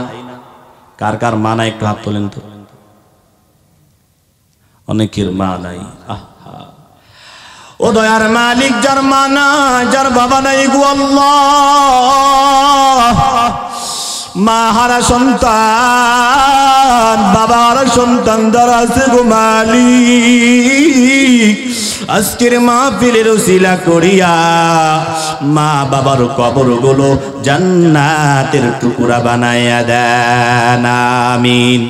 কার কার মা নাই একটু হাত তোলেন তো। অনেকের মা নাই। ও দয়ার মালিক, যার মা নাই, যার বাবা নাই, গো আল্লাহ, মা হারা সন্তান, বাবা হারা সন্তান যারা আছে গো মালিক, আজকের মাহফিলের উসিলা করিয়া মা বাবার কবরগুলো জান্নাতের টুকরা বানাইয়া দেন, আমিন।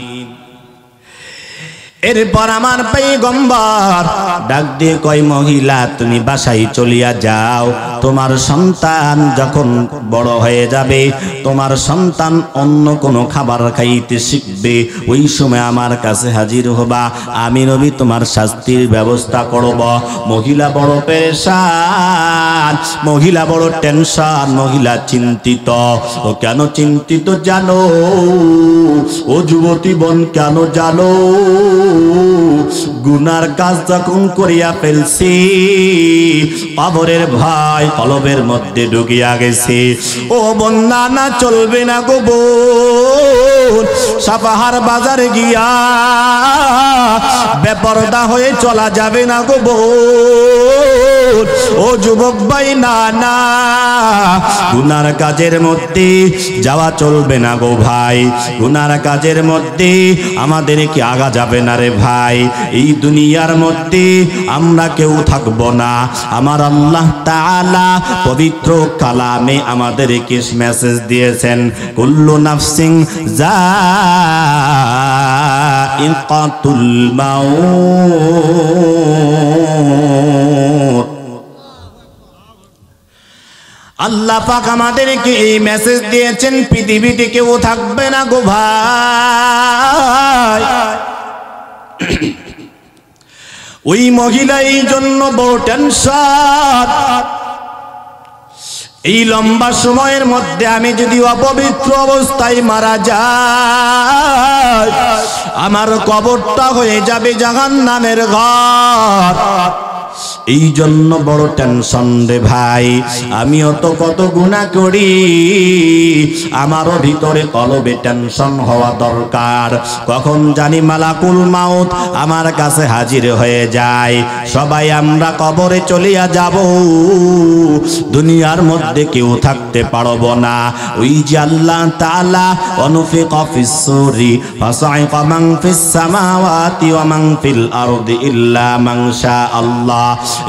এরপর আমার পয়গম্বর ডাক দিয়ে কয়, মহিলা, তুমি বাসায় চলিয়া যাও। তোমার সন্তান যখন বড় হয়ে যাবে, তোমার সন্তান অন্য কোনো খাবার খাইতে শিখবে, ওই সময় আমার কাছে হাজির হবা, আমি নবী তোমার শাস্তির ব্যবস্থা করব। মহিলা বড় পেরেশান, মহিলা বড় টেনশন, মহিলা চিন্তিত। ও কেন চিন্তিত জানো? ও যুবতী বোন, কেন জানো? গুনার কাজ যখন করিয়া ফেলছি, কবরের ভয় কলবের মধ্যে ঢুকিয়া গেছে। ও বোন, না না, চলবে না গো বোন, সাপাহার বাজারে গিয়া বেপরদা হয়ে চলা যাবে না গো বোন। ও যুবক ভাই, না না, গুনার কাজের মধ্যে যাওয়া চলবে না গো ভাই, গুনার কাজের মধ্যে আমাদেরকে আগা যাবে না রে ভাই। এই দুনিয়ার মধ্যে আমরা কেউ থাকব না। আমার আল্লাহ তাআলা পবিত্র কালামে আমাদেরকে মেসেজ দিয়েছেন, কুল্লু নাফসিন যায়িকাতুল মাউত। আল্লাহ পাক আমাদেরকে এই মেসেজ দিয়েছেন, পৃথিবীতে কেউ থাকবে না গো ভাই। ওই মহিলা এই জন্য বড় টেনশন, এই লম্বা সময়ের মধ্যে আমি যদি অপবিত্র অবস্থায় মারা যাই, আমার কবরটা হয়ে যাবে জাহান্নামের ঘর। এই জন্য বড় টেনশন রে ভাই। আমিও তো কত গুনাহ করি, আমারও ভিতরে কলবে টেনশন হওয়া দরকার। কখন জানি মালাকুল মাউত আমার কাছে হাজির হয়ে যায়। সবাই আমরা কবরে চলিয়া যাব, দুনিয়ার মধ্যে কেউ থাকতে পারবো না। ওই যে আল্লাহ তাআলা অনুফিকা ফিস সূরি ফাসাইকা মান ফিস সামাওয়াতি ওয়া মান ফিল আরদি ইল্লা মান শা আল্লাহ।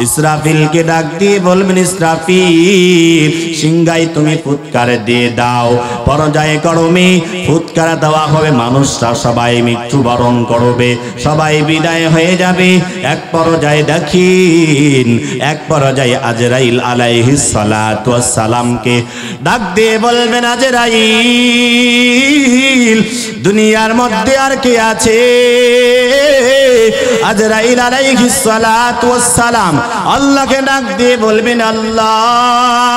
ইসরাফিলকে ডাক দিয়ে বলবেন, ইসরাফিল, সিংহায় তুমি ফুৎকার দিয়ে দাও। পর্যায়ে ক্রমে ফুৎকার দেওয়া হবে, মানুষরা সবাই মৃত্যুবরণ করবে, সবাই বিদায় হয়ে যাবে। এক পর্যায়ে দেখিন, এক পর্যায়ে আজরাইল আলাইহিস সালাতু ওয়াস সালামকে ডাক দিয়ে বলবেন, আজরাইল, দুনিয়ার মধ্যে আর কে আছে? আজরাইল আলাইহিস সালাতু ওয়াস সালাম আল্লাহকে ডাক দিয়ে বলবেন, আল্লাহ,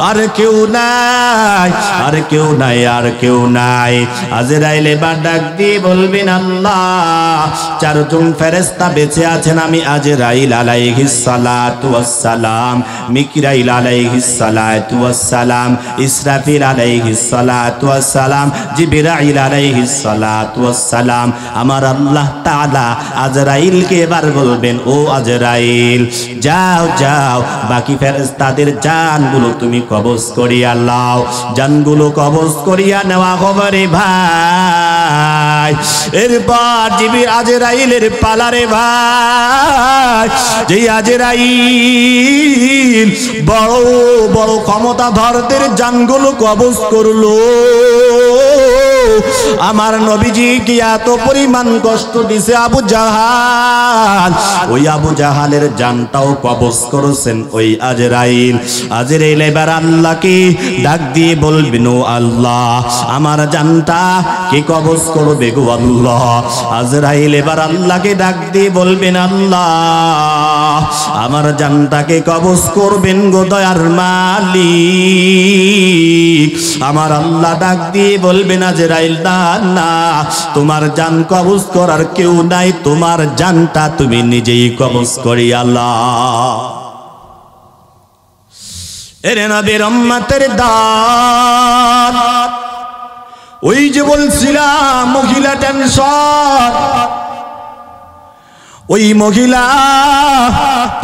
আর কেউ নাই, আর কেউ নাই, আর কেউ নাই। আজরাইল এবার ডাক দিয়ে বলবেন, আল্লাহ, 4 জন ফেরেশতা বেঁচে আছেন, আমি আজরাইল আলাইহিস সালাতু ওয়াস সালাম, মিকরাইল আলাইহিস সালাতু ওয়াস সালাম, ইসরাফিল আলাইহিস সালাতু ওয়াস সালাম, জিবরাইল আলাইহিস সালাতু ওয়াস সালাম। আমার আল্লাহ তাআলা আজরাইলকে এবার বলবেন, ও আজরাইল, আজরাইল যাও যাও বাকি ফেরেশতাদের জানগুলো তুমি কবজ করিয়া লাও। জানগুলো কবজ করিয়া নেওয়া হবে রে ভাই। এরপর জিবরিল আজরাইলের পালারে ভাই। যে আজরাইল বড় বড় ক্ষমতাধরদের জানগুলো কবজ করলো, আমার নবীজি কি এত পরিমাণ কষ্ট দিছে আবু জাহাল, ওই আবু জাহালের জানটাও কবজ করেছেন ওই আজরাইল। আজরাইল এবার আল্লাহকে ডাক দিয়ে বলবেন, ও আল্লাহ আমার জানটা কে কবজ করবে গো আল্লাহ। আজরাইল এবার আল্লাহকে ডাক দিয়ে বলবেন, আল্লাহ আমার জানটাকে কবজ করবেন গো দয়ার মালিক। আমার আল্লাহ ডাক দিয়ে বলবেন, আজরাইল না, তোমার জান কবজ করার কেউ নাই, তোমার জানটা তুমি নিজেই কবজ করি আল্লাহ। এরে নবীর উম্মতের দান, ওই যে বলছিলাম মহিলা টেনশন, ওই মহিলা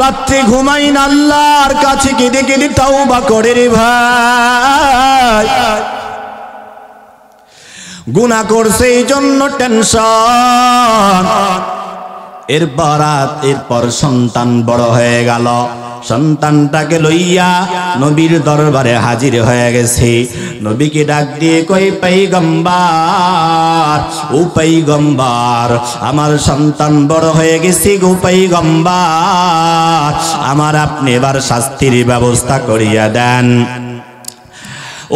রাত্রে ঘুমাই না, আল্লাহর কাছে কেঁদে কেঁদে তাওবা করে রে ভাই। গুনাহ করছে এই জন্য টেনশন। এরপর সন্তান বড় হয়ে গেল, সন্তানটাকে লইয়া নবীর দরবারে হাজির হয়ে গেছে। নবীকে ডাক দিয়ে কই, পয়গম্বর ও পয়গম্বর আমার সন্তান বড় হয়ে গেছে গো পয়গম্বর, আমার আপনি এবার শাস্তির ব্যবস্থা করিয়া দেন।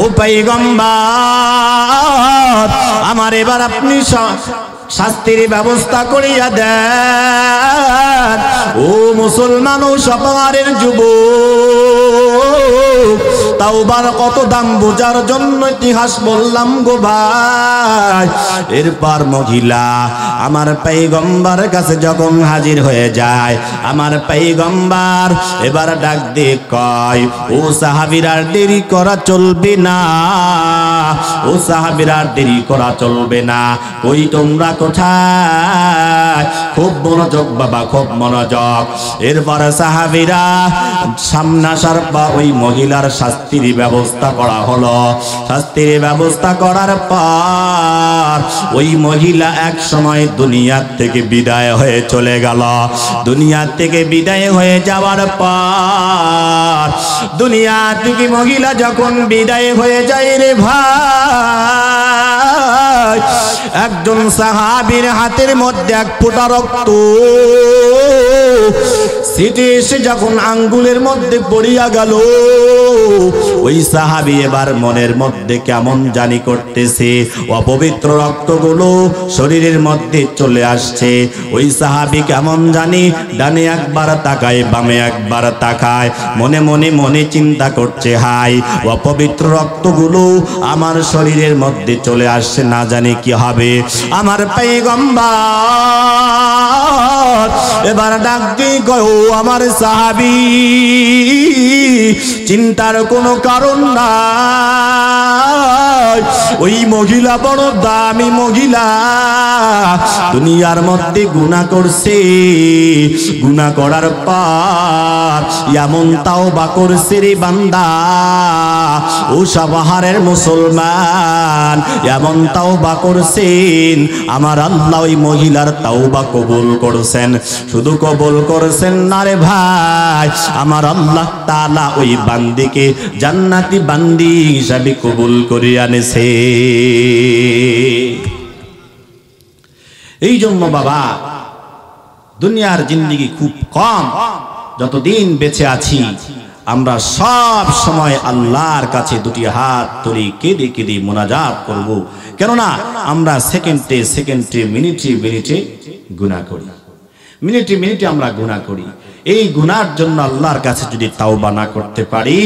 ও পয়গম্বর আমার এবার আপনি শাস্তির ব্যবস্থা করিয়া দেন। ও মুসলমান ও সপারের যুবক, তাওবার কত দাম বোঝার জন্য ইতিহাস বললাম গো ভাই। এরপর মহিলা আমার পয়গম্বরের কাছে যখন হাজির হয়ে যায়, আমার পয়গম্বর এবার ডাক দিয়ে কয়, ও সাহাবীরা দেরি করা চলবে না, ও সাহাবীরা দেরি করা চলবে না। কই তোমরা কোথায়? খুব মনোযোগ বাবা, খুব মনোযোগ। এরপর সাহাবীরা সামনে আসার পর ওই মহিলার শাস্তির ব্যবস্থা করা হলো। শাস্তির ব্যবস্থা করার পর ওই মহিলা এক সময় দুনিয়ার থেকে বিদায় হয়ে চলে গেল। দুনিয়া থেকে বিদায় হয়ে যাওয়ার পর দুনিয়া থেকে মহিলা যখন বিদায় হয়ে যায় রে ভাই, একজন সাহাবীর হাতের মধ্যে এক ফোঁটা রক্ত সিটে এসে যখন আঙ্গুলের মধ্যে পড়িয়া গেল, ওই সাহাবী এবার মনের মধ্যে কেমন জানি করতেছে, অপবিত্র রক্তগুলো শরীরের মধ্যে চলে আসছে। ওই সাহাবী কেমন জানি ডানে একবার তাকায়, বামে একবার তাকায়, মনে মনে মনে চিন্তা করছে, হাই অপবিত্র রক্তগুলো আমার শরীরের মধ্যে চলে আসছে, না জানি কি হবে। আমার পয়গম্বর এবার ডাক দিয়ে কয়, ও আমার সাহাবী চিন্তার কোনো কারণ নাই। ওই মহিলা বড় দামি মহিলা, দুনিয়ার মধ্যে গুনাহ করছে, গুনাহ করার পর এমন তাওবা করছে রে বান্দা, ও সাবাহারের মুসলমান এমন তাওবা করছেন, আমার আল্লাহ ওই মহিলার তাওবা কবুল করছেন। শুধু কবুল করছেন না রে ভাই, আমার আল্লাহ তাআলা ওই বান্দিকে জান্নাতি বান্দি হিসাবে কবুল করে আনেছে। এই জন্য বাবা দুনিয়ার জিন্দেগি খুব কম, যতদিন বেঁচে আছি আমরা সব সময় আল্লাহর কাছে দুটি হাত তুলে কেঁদে কেঁদে মুনাজাত করব। কেননা আমরা সেকেন্ডে সেকেন্ডে মিনিটে মিনিটে গুনাহ করি, মিনিটে মিনিটে আমরা গুনাহ করি। এই গুনার জন্য আল্লাহর কাছে যদি তাওবা না করতে পারি,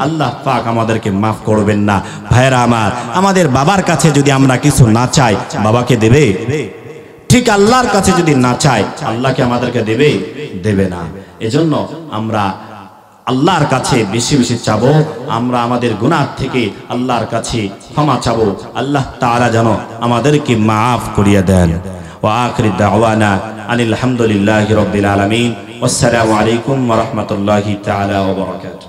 আল্লাহ পাক আমাদেরকে মাফ করবেন না। ভাইরা আমার, আমাদের বাবার কাছে যদি আমরা কিছু না চাই, বাবাকে দেবে? ঠিক আল্লাহর কাছে যদি না চাই, আল্লাহকে আমাদেরকে দেবে? দেবে না। এজন্য আমরা আল্লাহর কাছে বেশি বেশি চাবো, আমরা আমাদের গুনাহ থেকে আল্লাহর কাছে ক্ষমা চাবো। আল্লাহ তাআলা যেন আমাদেরকে মাফ করিয়া দেন। ওয়া আখিরু দাওয়ানা আনিল হামদুলিল্লাহি রাব্বিল আলামিন। আসসালামু আলাইকুম ওয়া রাহমাতুল্লাহি তাআলা ওয়া বারাকাতুহু।